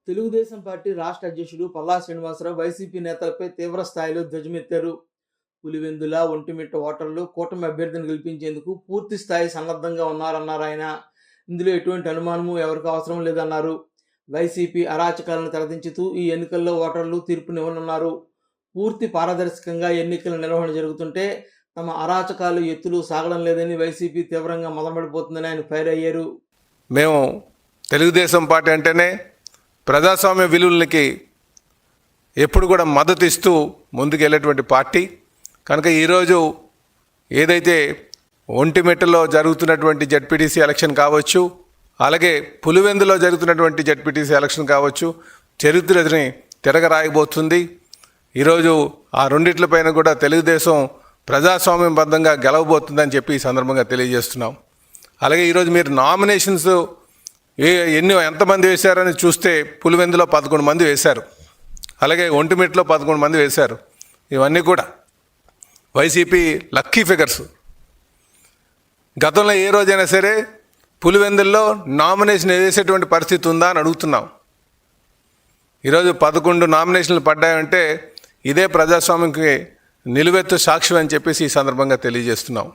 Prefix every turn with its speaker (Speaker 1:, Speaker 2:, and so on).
Speaker 1: Telugu Desam party రాష్ట్ర అధ్యక్షుడు Palla Srinivasarao YCP నేతలపై తీవ్ర స్థాయిలో ధ్వజమెత్తారు. పులివెందుల, ఒంటిమిట్ట ఓటర్లు కూటమి అభ్యర్థిని గెలిపించేందుకు పూర్తి స్థాయి సన్నద్ధంగా ఉన్నారన్నారు ఆయన. ఇందులో ఎటువంటి అనుమానము ఎవరికి అవసరం లేదన్నారు. వైసీపీ అరాచకాలను తెరదించుతూ ఈ ఎన్నికల్లో ఓటర్లు తీర్పునివ్వనున్నారు. పూర్తి పారదర్శకంగా ఎన్నికల నిర్వహణ జరుగుతుంటే తమ అరాచకాలు ఎత్తులు సాగడం లేదని వైసీపీ తీవ్రంగా మొదలుపడిపోతుందని ఆయన ఫైర్ అయ్యారు.
Speaker 2: మేము తెలుగుదేశం పార్టీ అంటేనే ప్రజాస్వామ్య విలువలకి ఎప్పుడు కూడా మద్దతు ఇస్తూ ముందుకెళ్ళేటువంటి పార్టీ కనుక ఈరోజు ఏదైతే ఒంటిమిట్టలో జరుగుతున్నటువంటి జడ్పీటీసీ ఎలక్షన్ కావచ్చు, అలాగే పులివెందులో జరుగుతున్నటువంటి జడ్పీటీసీ ఎలక్షన్ కావచ్చు, చరిత్రని తిరగరాయబోతుంది. ఈరోజు ఆ రెండిట్లపైన కూడా తెలుగుదేశం ప్రజాస్వామ్యబద్ధంగా గెలవబోతుందని చెప్పి ఈ సందర్భంగా తెలియజేస్తున్నాం. అలాగే ఈరోజు మీరు నామినేషన్స్ ఎంతమంది వేశారని చూస్తే పులివెందులో 11 మంది వేశారు, అలాగే ఒంటిమిట్టలో 11 మంది వేశారు. ఇవన్నీ కూడా వైసీపీ లక్కీ ఫిగర్స్. గతంలో ఏ రోజైనా సరే పులివెందుల్లో నామినేషన్ వేసేటువంటి పరిస్థితి ఉందా అని అడుగుతున్నాం. ఈరోజు 11 నామినేషన్లు పడ్డాయంటే ఇదే ప్రజాస్వామ్యంకి నిలువెత్తు సాక్ష్యం అని చెప్పేసి ఈ సందర్భంగా తెలియజేస్తున్నాం.